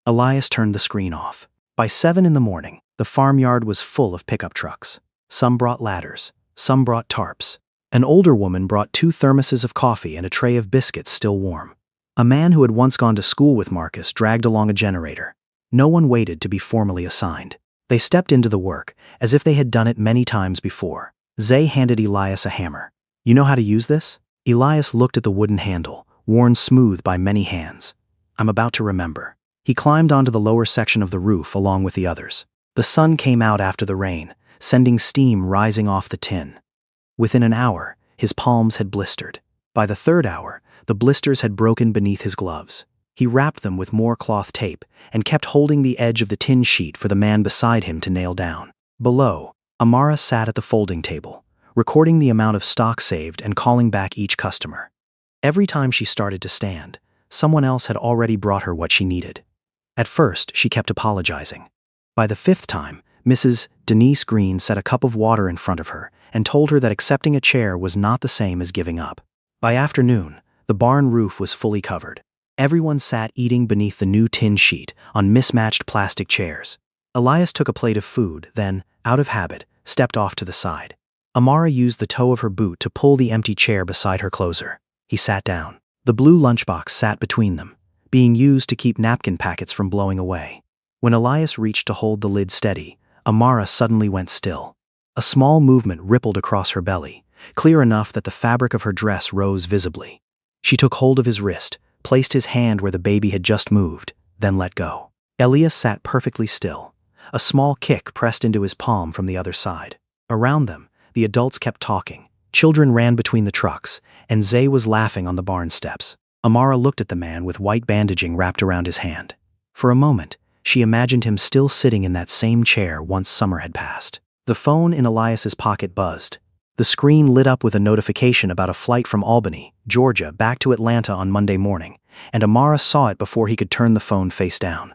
Elias turned the screen off. By 7 in the morning, the farmyard was full of pickup trucks. Some brought ladders, some brought tarps. An older woman brought 2 thermoses of coffee and a tray of biscuits still warm. A man who had once gone to school with Marcus dragged along a generator. No one waited to be formally assigned. They stepped into the work, as if they had done it many times before. Zay handed Elias a hammer. "You know how to use this?" Elias looked at the wooden handle, worn smooth by many hands. "I'm about to remember." He climbed onto the lower section of the roof along with the others. The sun came out after the rain, sending steam rising off the tin. Within an hour, his palms had blistered. By the 3rd hour, the blisters had broken beneath his gloves. He wrapped them with more cloth tape and kept holding the edge of the tin sheet for the man beside him to nail down. Below, Amara sat at the folding table, recording the amount of stock saved and calling back each customer. Every time she started to stand, someone else had already brought her what she needed. At first, she kept apologizing. By the 5th time, Mrs. Denise Green set a cup of water in front of her and told her that accepting a chair was not the same as giving up. By afternoon, the barn roof was fully covered. Everyone sat eating beneath the new tin sheet on mismatched plastic chairs. Elias took a plate of food, then, out of habit, stepped off to the side. Amara used the toe of her boot to pull the empty chair beside her closer. He sat down. The blue lunchbox sat between them, being used to keep napkin packets from blowing away. When Elias reached to hold the lid steady, Amara suddenly went still. A small movement rippled across her belly, clear enough that the fabric of her dress rose visibly. She took hold of his wrist, placed his hand where the baby had just moved, then let go. Elias sat perfectly still. A small kick pressed into his palm from the other side. Around them, the adults kept talking. Children ran between the trucks, and Zay was laughing on the barn steps. Amara looked at the man with white bandaging wrapped around his hand. For a moment, she imagined him still sitting in that same chair once summer had passed. The phone in Elias's pocket buzzed. The screen lit up with a notification about a flight from Albany, Georgia, back to Atlanta on Monday morning, and Amara saw it before he could turn the phone face down.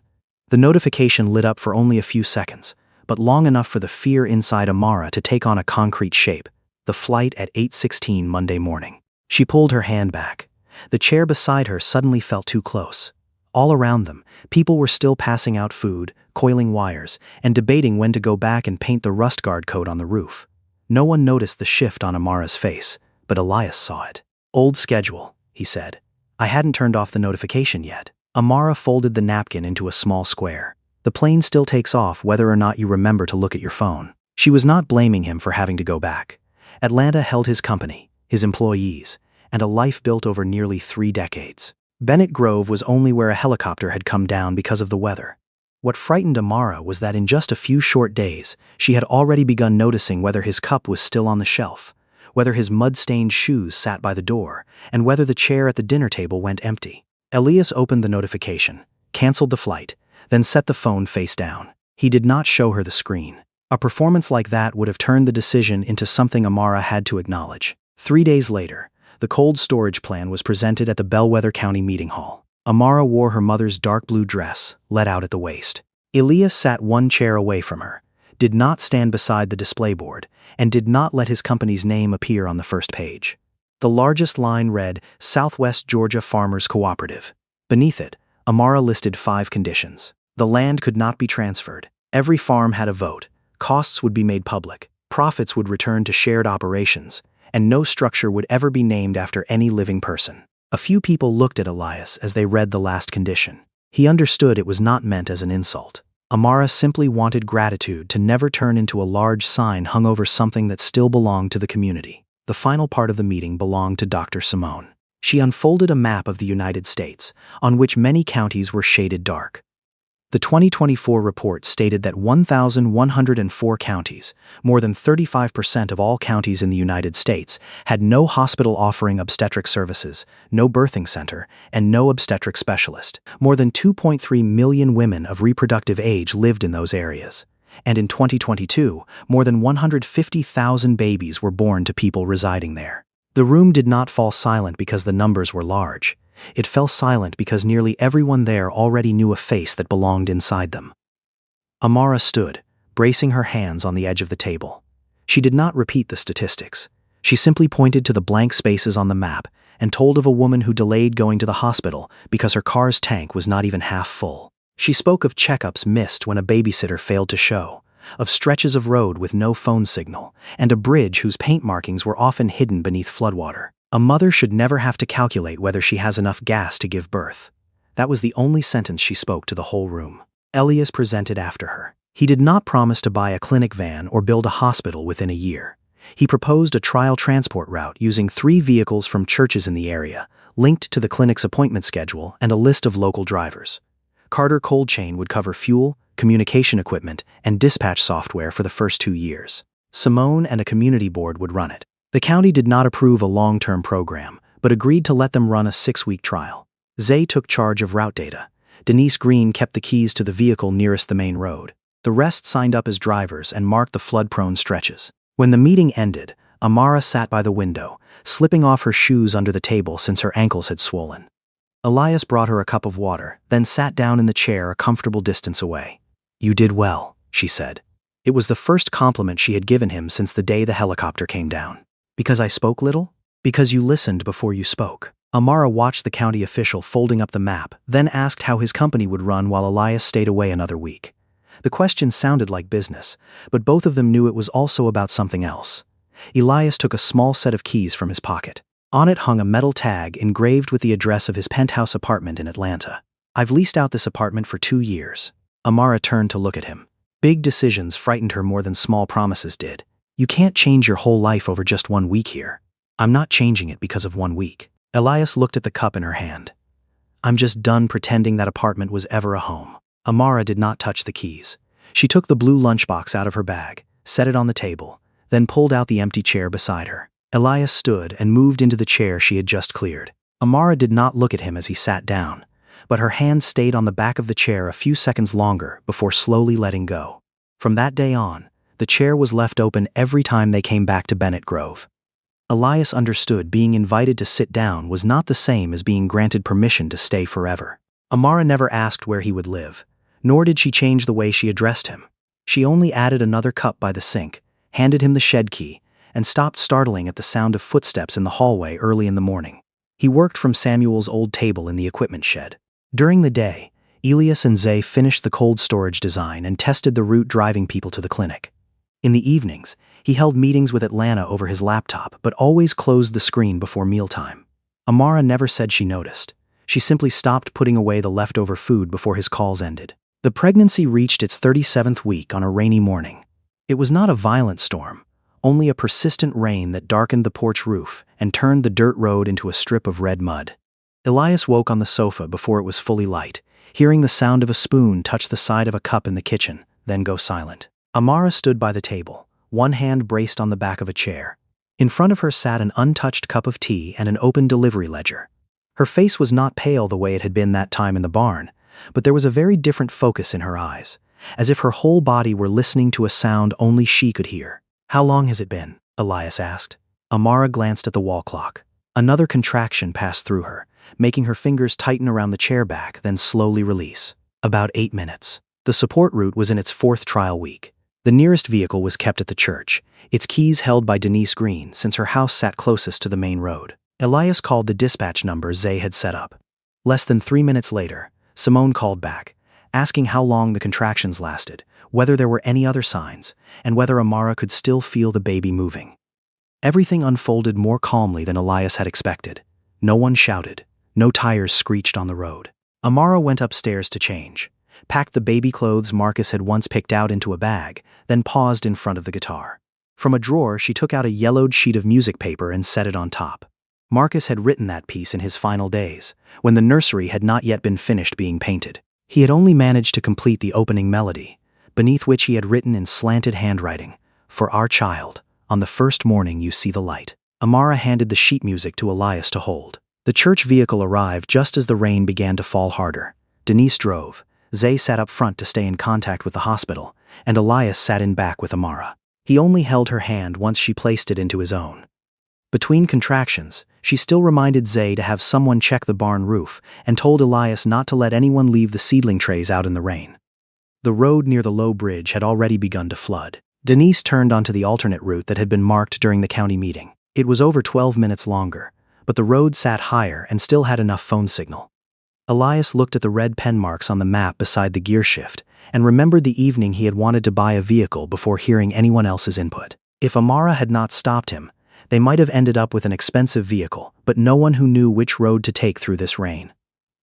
The notification lit up for only a few seconds, but long enough for the fear inside Amara to take on a concrete shape. The flight at 8:16 Monday morning. She pulled her hand back. The chair beside her suddenly felt too close. All around them, people were still passing out food, coiling wires, and debating when to go back and paint the rust guard coat on the roof. No one noticed the shift on Amara's face, but Elias saw it. "Old schedule," he said. "I hadn't turned off the notification yet." Amara folded the napkin into a small square. "The plane still takes off whether or not you remember to look at your phone." She was not blaming him for having to go back. Atlanta held his company, his employees, and a life built over nearly 3 decades. Bennett Grove was only where a helicopter had come down because of the weather. What frightened Amara was that in just a few short days, she had already begun noticing whether his cup was still on the shelf, whether his mud-stained shoes sat by the door, and whether the chair at the dinner table went empty. Elias opened the notification, canceled the flight, then set the phone face down. He did not show her the screen. A performance like that would have turned the decision into something Amara had to acknowledge. 3 days later, the cold storage plan was presented at the Bellwether County Meeting Hall. Amara wore her mother's dark blue dress, let out at the waist. Elias sat one chair away from her, did not stand beside the display board, and did not let his company's name appear on the first page. The largest line read, Southwest Georgia Farmers Cooperative. Beneath it, Amara listed 5 conditions. The land could not be transferred. Every farm had a vote. Costs would be made public. Profits would return to shared operations. And no structure would ever be named after any living person. A few people looked at Elias as they read the last condition. He understood it was not meant as an insult. Amara simply wanted gratitude to never turn into a large sign hung over something that still belonged to the community. The final part of the meeting belonged to Dr. Simone. She unfolded a map of the United States, on which many counties were shaded dark. The 2024 report stated that 1,104 counties, more than 35% of all counties in the United States, had no hospital offering obstetric services, no birthing center, and no obstetric specialist. More than 2.3 million women of reproductive age lived in those areas. And in 2022, more than 150,000 babies were born to people residing there. The room did not fall silent because the numbers were large. It fell silent because nearly everyone there already knew a face that belonged inside them. Amara stood, bracing her hands on the edge of the table. She did not repeat the statistics. She simply pointed to the blank spaces on the map and told of a woman who delayed going to the hospital because her car's tank was not even half full. She spoke of checkups missed when a babysitter failed to show, of stretches of road with no phone signal, and a bridge whose paint markings were often hidden beneath floodwater. A mother should never have to calculate whether she has enough gas to give birth. That was the only sentence she spoke to the whole room. Elias presented after her. He did not promise to buy a clinic van or build a hospital within a year. He proposed a trial transport route using 3 vehicles from churches in the area, linked to the clinic's appointment schedule and a list of local drivers. Carter Cold Chain would cover fuel, communication equipment, and dispatch software for the first 2 years. Simone and a community board would run it. The county did not approve a long-term program, but agreed to let them run a 6-week trial. Zay took charge of route data. Denise Green kept the keys to the vehicle nearest the main road. The rest signed up as drivers and marked the flood-prone stretches. When the meeting ended, Amara sat by the window, slipping off her shoes under the table since her ankles had swollen. Elias brought her a cup of water, then sat down in the chair a comfortable distance away. "You did well," she said. It was the first compliment she had given him since the day the helicopter came down. "Because I spoke little? Because you listened before you spoke." Amara watched the county official folding up the map, then asked how his company would run while Elias stayed away another week. The question sounded like business, but both of them knew it was also about something else. Elias took a small set of keys from his pocket. On it hung a metal tag engraved with the address of his penthouse apartment in Atlanta. "I've leased out this apartment for 2 years. Amara turned to look at him. Big decisions frightened her more than small promises did. "You can't change your whole life over just 1 week here." "I'm not changing it because of 1 week." Elias looked at the cup in her hand. "I'm just done pretending that apartment was ever a home." Amara did not touch the keys. She took the blue lunchbox out of her bag, set it on the table, then pulled out the empty chair beside her. Elias stood and moved into the chair she had just cleared. Amara did not look at him as he sat down, but her hand stayed on the back of the chair a few seconds longer before slowly letting go. From that day on, the chair was left open every time they came back to Bennett Grove. Elias understood being invited to sit down was not the same as being granted permission to stay forever. Amara never asked where he would live, nor did she change the way she addressed him. She only added another cup by the sink, handed him the shed key, and stopped startling at the sound of footsteps in the hallway early in the morning. He worked from Samuel's old table in the equipment shed. During the day, Elias and Zay finished the cold storage design and tested the route driving people to the clinic. In the evenings, he held meetings with Atlanta over his laptop but always closed the screen before mealtime. Amara never said she noticed. She simply stopped putting away the leftover food before his calls ended. The pregnancy reached its 37th week on a rainy morning. It was not a violent storm, only a persistent rain that darkened the porch roof and turned the dirt road into a strip of red mud. Elias woke on the sofa before it was fully light, hearing the sound of a spoon touch the side of a cup in the kitchen, then go silent. Amara stood by the table, one hand braced on the back of a chair. In front of her sat an untouched cup of tea and an open delivery ledger. Her face was not pale the way it had been that time in the barn, but there was a very different focus in her eyes, as if her whole body were listening to a sound only she could hear. "How long has it been?" Elias asked. Amara glanced at the wall clock. Another contraction passed through her, making her fingers tighten around the chair back, then slowly release. "About 8 minutes. The support route was in its 4th trial week. The nearest vehicle was kept at the church, its keys held by Denise Green since her house sat closest to the main road. Elias called the dispatch number Zay had set up. Less than 3 minutes later, Simone called back, asking how long the contractions lasted, whether there were any other signs, and whether Amara could still feel the baby moving. Everything unfolded more calmly than Elias had expected. No one shouted. No tires screeched on the road. Amara went upstairs to change, packed the baby clothes Marcus had once picked out into a bag, then paused in front of the guitar. From a drawer, she took out a yellowed sheet of music paper and set it on top. Marcus had written that piece in his final days, when the nursery had not yet been finished being painted. He had only managed to complete the opening melody, beneath which he had written in slanted handwriting, "For our child, on the first morning you see the light." Amara handed the sheet music to Elias to hold. The church vehicle arrived just as the rain began to fall harder. Denise drove, Zay sat up front to stay in contact with the hospital, and Elias sat in back with Amara. He only held her hand once she placed it into his own. Between contractions, she still reminded Zay to have someone check the barn roof and told Elias not to let anyone leave the seedling trays out in the rain. The road near the low bridge had already begun to flood. Denise turned onto the alternate route that had been marked during the county meeting. It was over 12 minutes longer, but the road sat higher and still had enough phone signal. Elias looked at the red pen marks on the map beside the gear shift and remembered the evening he had wanted to buy a vehicle before hearing anyone else's input. If Amara had not stopped him, they might have ended up with an expensive vehicle, but no one who knew which road to take through this rain.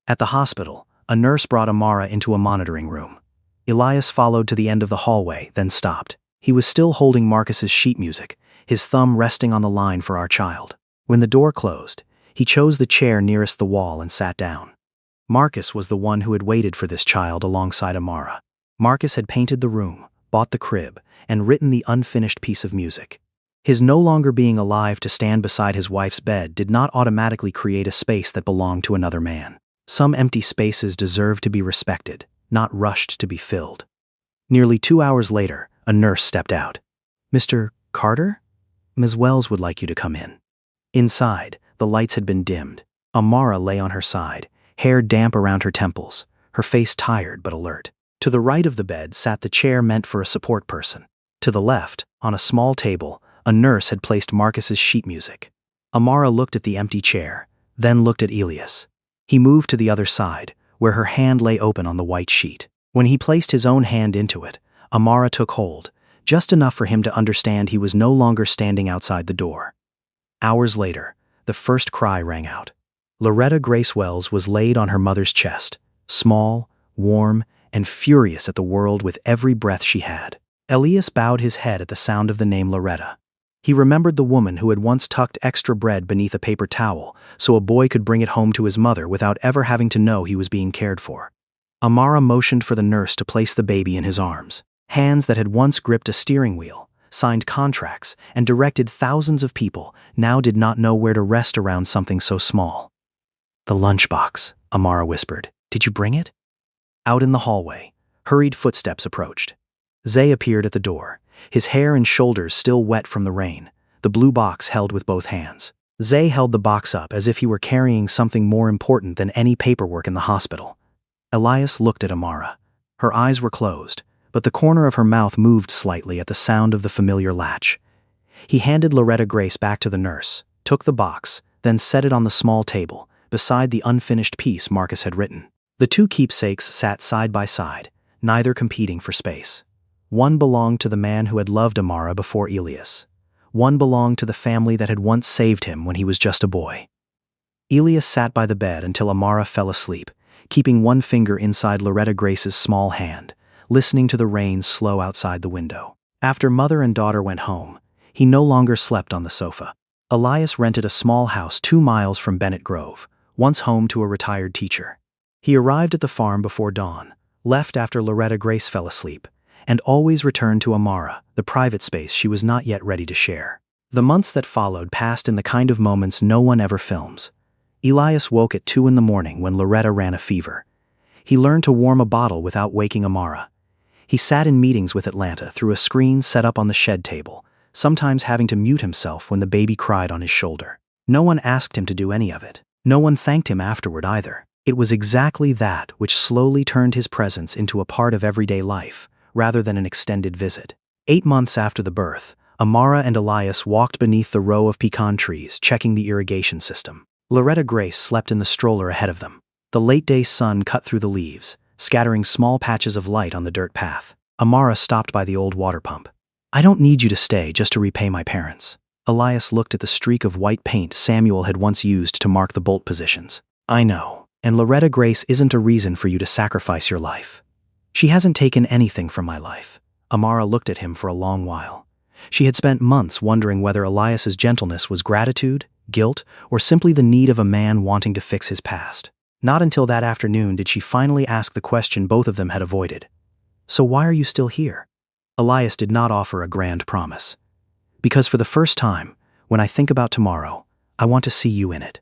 At the hospital, a nurse brought Amara into a monitoring room. Elias followed to the end of the hallway, then stopped. He was still holding Marcus's sheet music, his thumb resting on the line "For our child." When the door closed, he chose the chair nearest the wall and sat down. Marcus was the one who had waited for this child alongside Amara. Marcus had painted the room, bought the crib, and written the unfinished piece of music. His no longer being alive to stand beside his wife's bed did not automatically create a space that belonged to another man. Some empty spaces deserved to be respected, not rushed to be filled. Nearly 2 hours later, a nurse stepped out. "Mr. Carter? Ms. Wells would like you to come in." Inside, the lights had been dimmed. Amara lay on her side, hair damp around her temples, her face tired but alert. To the right of the bed sat the chair meant for a support person. To the left, on a small table, a nurse had placed Marcus's sheet music. Amara looked at the empty chair, then looked at Elias. He moved to the other side, where her hand lay open on the white sheet. When he placed his own hand into it, Amara took hold, just enough for him to understand he was no longer standing outside the door. Hours later, the first cry rang out. Loretta Grace Wells was laid on her mother's chest, small, warm, and furious at the world with every breath she had. Elias bowed his head at the sound of the name Loretta. He remembered the woman who had once tucked extra bread beneath a paper towel so a boy could bring it home to his mother without ever having to know he was being cared for. Amara motioned for the nurse to place the baby in his arms. Hands that had once gripped a steering wheel, signed contracts, and directed thousands of people now did not know where to rest around something so small. "The lunchbox," Amara whispered. "Did you bring it?" Out in the hallway, hurried footsteps approached. Zay appeared at the door, his hair and shoulders still wet from the rain, the blue box held with both hands. Zay held the box up as if he were carrying something more important than any paperwork in the hospital. Elias looked at Amara. Her eyes were closed, but the corner of her mouth moved slightly at the sound of the familiar latch. He handed Loretta Grace back to the nurse, took the box, then set it on the small table, beside the unfinished piece Marcus had written. The two keepsakes sat side by side, neither competing for space. One belonged to the man who had loved Amara before Elias. One belonged to the family that had once saved him when he was just a boy. Elias sat by the bed until Amara fell asleep, keeping one finger inside Loretta Grace's small hand, listening to the rain slow outside the window. After mother and daughter went home, he no longer slept on the sofa. Elias rented a small house 2 miles from Bennett Grove, once home to a retired teacher. He arrived at the farm before dawn, left after Loretta Grace fell asleep, and always returned to Amara, the private space she was not yet ready to share. The months that followed passed in the kind of moments no one ever films. Elias woke at 2 in the morning when Loretta ran a fever. He learned to warm a bottle without waking Amara. He sat in meetings with Atlanta through a screen set up on the shed table, sometimes having to mute himself when the baby cried on his shoulder. No one asked him to do any of it. No one thanked him afterward either. It was exactly that which slowly turned his presence into a part of everyday life, rather than an extended visit. 8 months after the birth, Amara and Elias walked beneath the row of pecan trees, checking the irrigation system. Loretta Grace slept in the stroller ahead of them. The late-day sun cut through the leaves, scattering small patches of light on the dirt path. Amara stopped by the old water pump. "I don't need you to stay just to repay my parents." Elias looked at the streak of white paint Samuel had once used to mark the bolt positions. "I know, and Loretta Grace isn't a reason for you to sacrifice your life. She hasn't taken anything from my life." Amara looked at him for a long while. She had spent months wondering whether Elias's gentleness was gratitude, guilt, or simply the need of a man wanting to fix his past. Not until that afternoon did she finally ask the question both of them had avoided. "So why are you still here?" Elias did not offer a grand promise. "Because for the first time, when I think about tomorrow, I want to see you in it."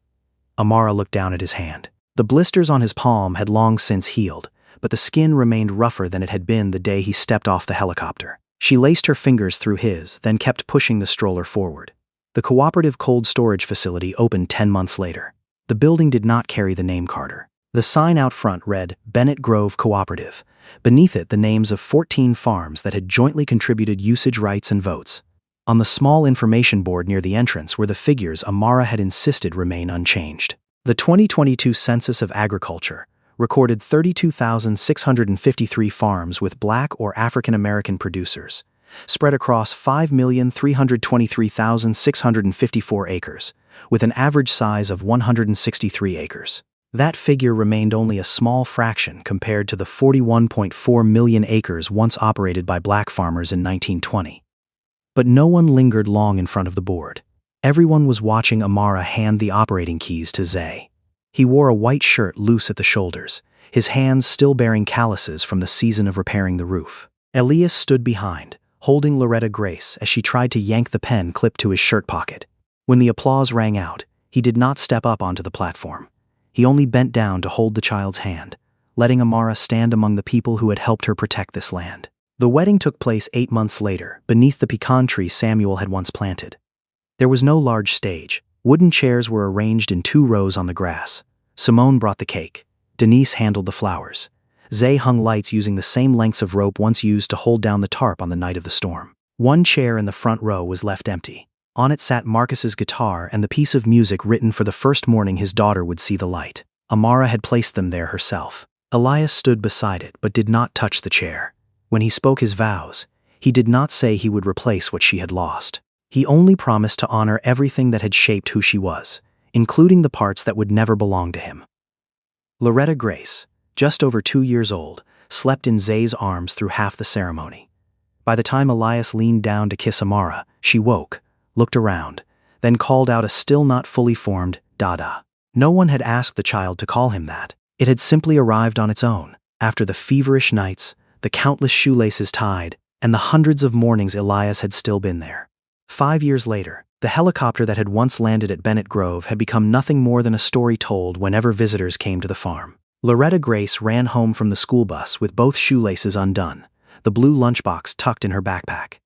Amara looked down at his hand. The blisters on his palm had long since healed, but the skin remained rougher than it had been the day he stepped off the helicopter. She laced her fingers through his, then kept pushing the stroller forward. The cooperative cold storage facility opened 10 months later. The building did not carry the name Carter. The sign out front read Bennett Grove Cooperative. Beneath it, the names of 14 farms that had jointly contributed usage rights and votes. On the small information board near the entrance were the figures Amara had insisted remain unchanged. The 2022 Census of Agriculture recorded 32,653 farms with Black or African American producers, spread across 5,323,654 acres, with an average size of 163 acres. That figure remained only a small fraction compared to the 41.4 million acres once operated by Black farmers in 1920. But no one lingered long in front of the board. Everyone was watching Amara hand the operating keys to Zay. He wore a white shirt loose at the shoulders, his hands still bearing calluses from the season of repairing the roof. Elias stood behind, holding Loretta Grace as she tried to yank the pen clipped to his shirt pocket. When the applause rang out, he did not step up onto the platform. He only bent down to hold the child's hand, letting Amara stand among the people who had helped her protect this land. The wedding took place 8 months later, beneath the pecan tree Samuel had once planted. There was no large stage. Wooden chairs were arranged in 2 rows on the grass. Simone brought the cake. Denise handled the flowers. Zay hung lights using the same lengths of rope once used to hold down the tarp on the night of the storm. One chair in the front row was left empty. On it sat Marcus's guitar and the piece of music written for the first morning his daughter would see the light. Amara had placed them there herself. Elias stood beside it but did not touch the chair. When he spoke his vows, he did not say he would replace what she had lost. He only promised to honor everything that had shaped who she was, including the parts that would never belong to him. Loretta Grace, just over 2 years old, slept in Zay's arms through half the ceremony. By the time Elias leaned down to kiss Amara, she woke, looked around, then called out a still not fully formed "Dada." No one had asked the child to call him that. It had simply arrived on its own, after the feverish nights, the countless shoelaces tied, and the hundreds of mornings Elias had still been there. 5 years later, the helicopter that had once landed at Bennett Grove had become nothing more than a story told whenever visitors came to the farm. Loretta Grace ran home from the school bus with both shoelaces undone, the blue lunchbox tucked in her backpack.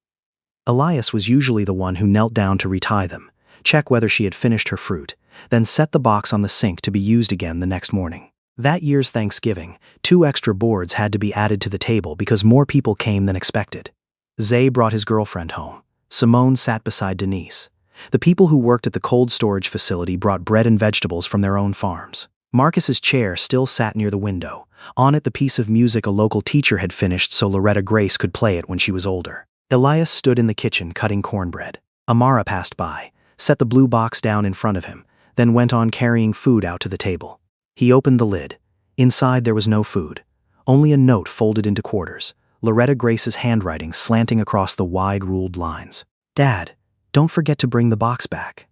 Elias was usually the one who knelt down to retie them, check whether she had finished her fruit, then set the box on the sink to be used again the next morning. That year's Thanksgiving, 2 extra boards had to be added to the table because more people came than expected. Zay brought his girlfriend home. Simone sat beside Denise. The people who worked at the cold storage facility brought bread and vegetables from their own farms. Marcus's chair still sat near the window. On it the piece of music a local teacher had finished so Loretta Grace could play it when she was older. Elias stood in the kitchen cutting cornbread. Amara passed by, set the blue box down in front of him, then went on carrying food out to the table. He opened the lid. Inside there was no food, only a note folded into quarters, Loretta Grace's handwriting slanting across the wide ruled lines. "Dad, don't forget to bring the box back."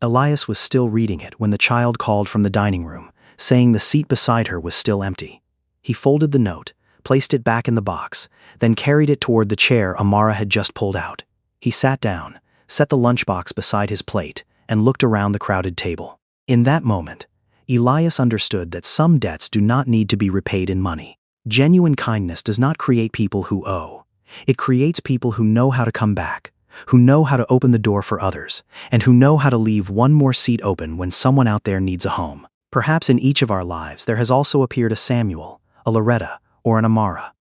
Elias was still reading it when the child called from the dining room, saying the seat beside her was still empty. He folded the note, placed it back in the box, then carried it toward the chair Amara had just pulled out. He sat down, set the lunchbox beside his plate, and looked around the crowded table. In that moment, Elias understood that some debts do not need to be repaid in money. Genuine kindness does not create people who owe. It creates people who know how to come back, who know how to open the door for others, and who know how to leave one more seat open when someone out there needs a home. Perhaps in each of our lives there has also appeared a Samuel, a Loretta, or an Amara.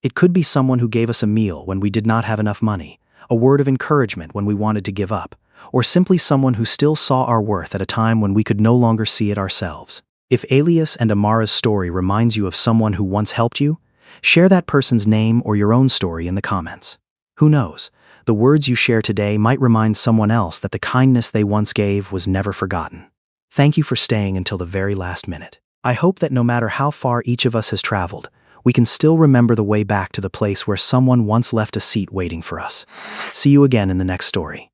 It could be someone who gave us a meal when we did not have enough money, a word of encouragement when we wanted to give up, or simply someone who still saw our worth at a time when we could no longer see it ourselves. If Elias and Amara's story reminds you of someone who once helped you, share that person's name or your own story in the comments. Who knows, the words you share today might remind someone else that the kindness they once gave was never forgotten. Thank you for staying until the very last minute. I hope that no matter how far each of us has traveled, we can still remember the way back to the place where someone once left a seat waiting for us. See you again in the next story.